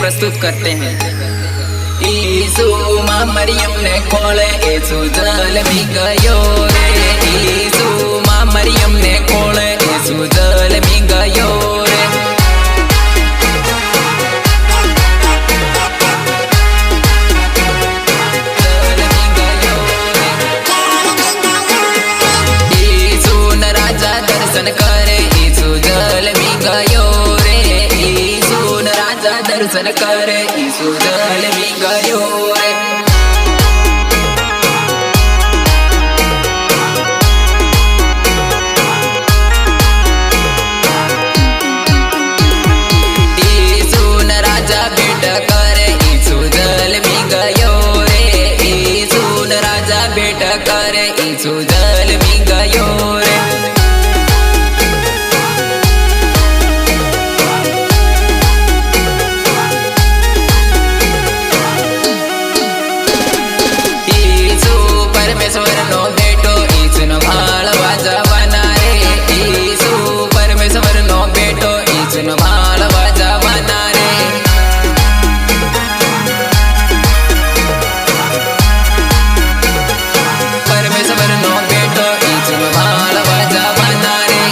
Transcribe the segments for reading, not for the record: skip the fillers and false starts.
प्रस्तुत करते हैं। ईसु माँ मरियम ने खोले ईसु जल में गयो रे। ईसु माँ मरियम ने खोले ईसु जल में गयो रे। दर्शन करे ईसु जल में गयो रे। ईसु न राजा दर्शन करे ईसु जल में गयो रे। ईसु न राजा भेंट करे ईसु जल में गयो रे। ईसु न राजा भेंट करे ईसु जल में गयो रे। परमेश्वर नो बेटो ईसु नो भाळ वाजवना रे। ईसु परमेश्वर नो बेटो ईसु नो भाळ वाजवना रे। परमेश्वर नो बेटो ईसु नो भाळ वाजवना रे।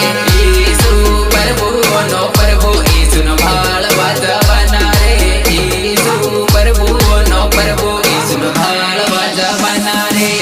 ईसु प्रभु नो प्रभु ईसु नो भाळ वाजवना रे। ईसु प्रभु नो प्रभु ईसु नो भाळ वाजवना रे।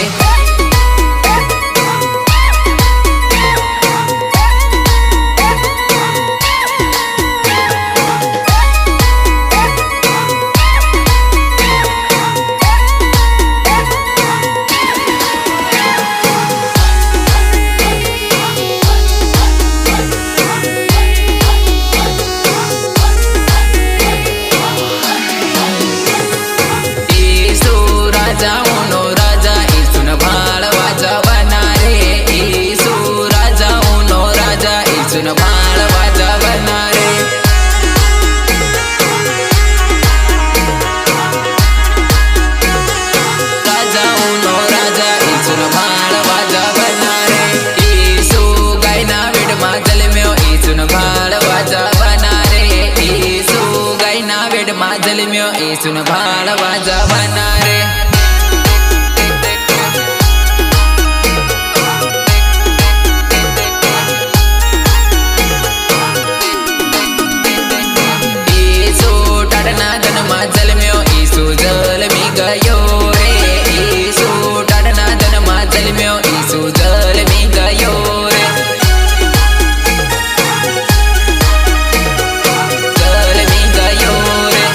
जल में ईसु न भाळ वाजवना रे। ईसु टाटना जन्मा जल में ईसु जल में गयो रे। ईसु टाटना जन्मा जल में ईसु जल में गयो रे। जल में गयो रे।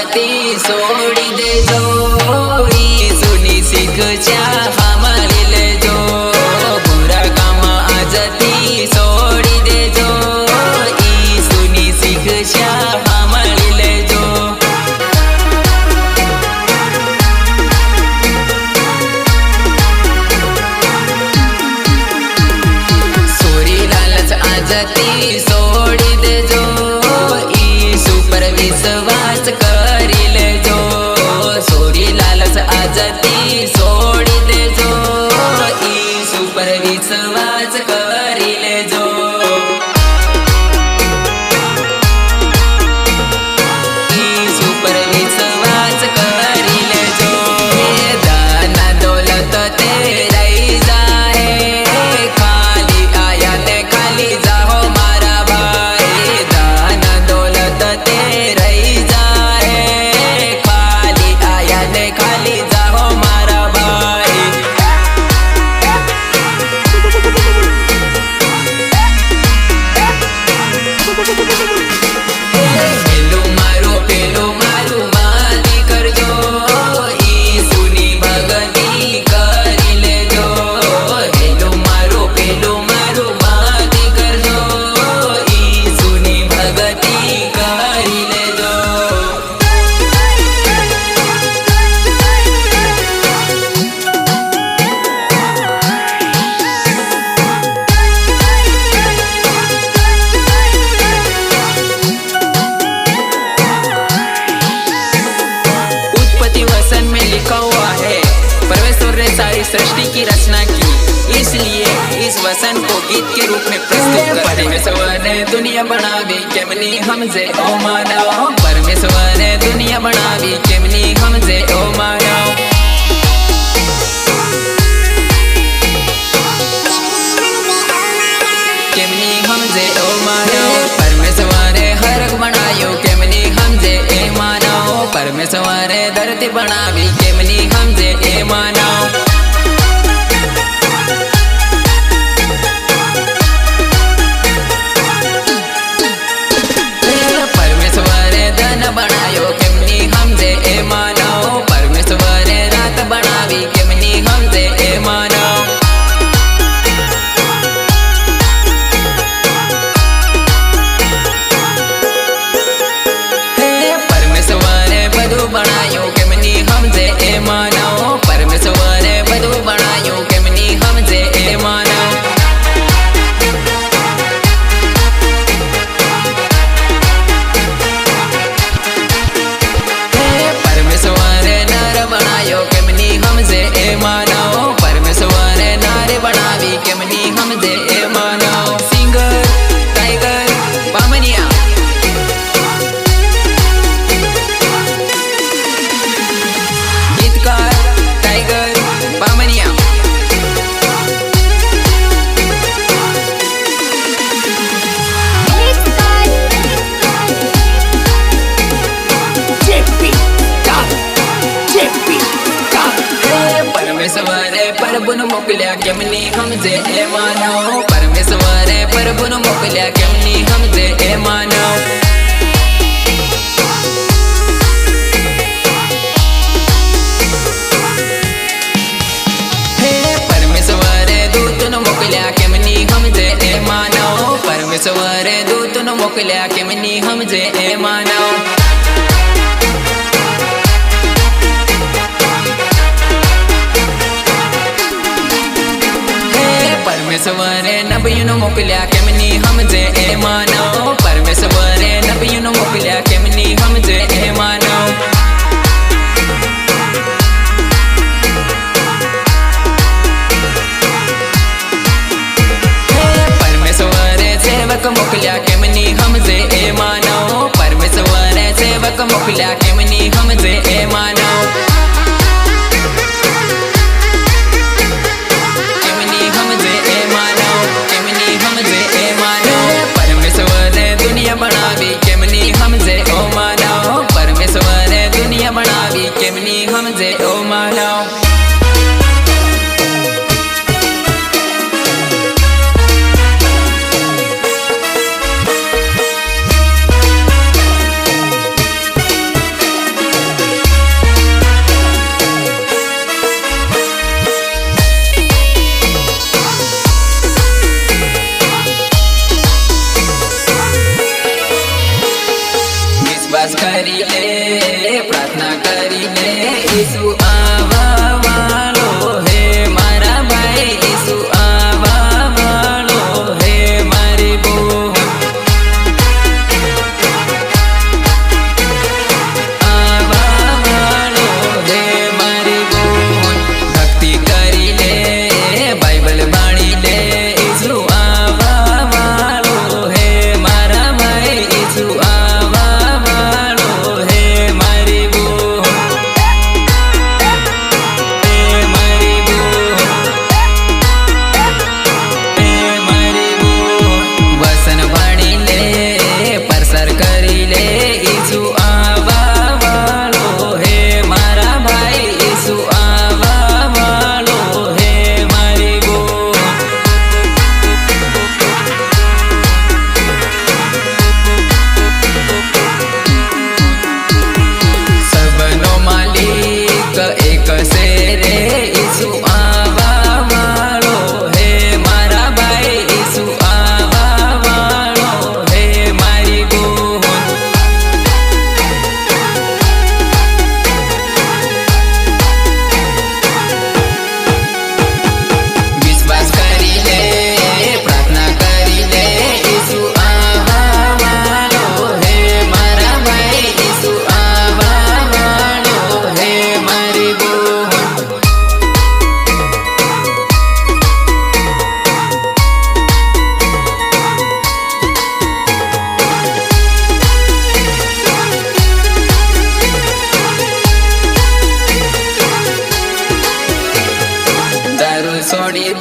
आजती सोडी देजो ईसुनी शिक्षा हमारी लेजो बुरा काम आजती सोडी देजो ईसुनी शिक्षा हमारी लेजो सोरी लालच आजती सोडी देजो ईसु पर विश्वास करी लेजो सोरी लालच आजती सोडी देजो ईसु पर विश्वास करी लेजो ईसु पर विश्वास करी लेजो दान दौलत तेरा जाए खाली आया ते खाली जाओ मारा भाई दान दौलत तेरा जाए खाली आया ते खाली जाओ मारा भाई पेलो मारू मादी करजो ईसुनी भगती करी लेजो पेलो मारू मादी करजो ईसुनी भगती करी लेजो उत्पत्ति वचन में लिखा हुआ है परमेश्वर ने सारी सृष्टि की रचना की इसलिए इस वचन को गीत के रूप में प्रस्तुत करते हैं परमेश्वर ने दुनिया बनावी केमनी हमसे ओ मानव परमेश्वर ने दुनिया बनावी केमनी हमसे ओ मानव केमनी हमसे ओ मानव परमेश्वर ने हरक बनायो केमनी हमसे ए मानव परमेश्वर ने धरती बनावी केमनी हमसे ए मानव परमेश्वर ने धन बनायो केमनी हमसे ए मानव परमेश्वर ने रात बनावी केमनी हमसे ए मानव परमेश्वर ने बधु बनायो केमनी हमसे ए मानव परमेश्वर ने बधु बनायो केमनी हमसे ए मानव परमेश्वर ने नर बनायो केमनी हमसे ए मानव परमेश्वर ने नारी बनावी केमनी हमसे ए मानव सिंगर टाइगर बामनिया गीतकार टाइगर बामनिया परमेश्वर ने प्रभु ने मोकल्या केमनी हमसे ए मानव परमेश्वर ने प्रभु ने मोकल्या केमनी हमसे ए मानव परमेश्वर ने दूत ने मोकल्या केमनी हमसे ए मानव परमेश्वर ने दूत ने मोकल्या केमनी हमसे ए मानव परमेश्वर ने नबियों मोकल्या केमनी हमसे ए मानव परमेश्वर ने नबियों मोकल्या केमनी हमसे ए मानव परमेश्वर ने सेवक मोकल्या केमनी हमसे ए मानव परमेश्वर ने सेवक मोकल्या केमनी हमसे ए मानव परमेश्वर ने दुनिया बनावी केमनी हमसे ओ मानव परमेश्वर ने दुनिया बनावी केमनी हमसे ओ मानव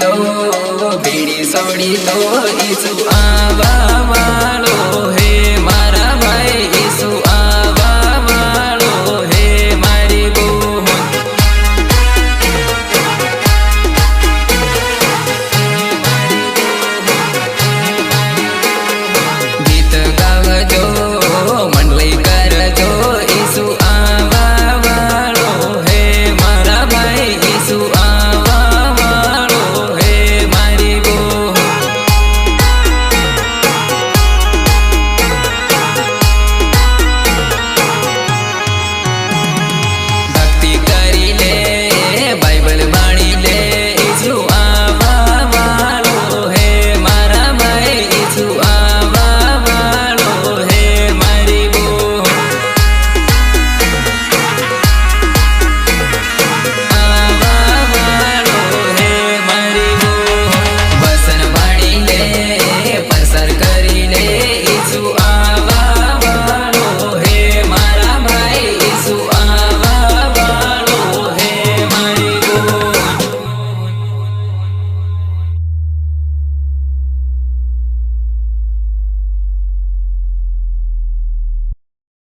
છોડી દો, બીડી છોડી દો, ઈસુ આવવા વાળો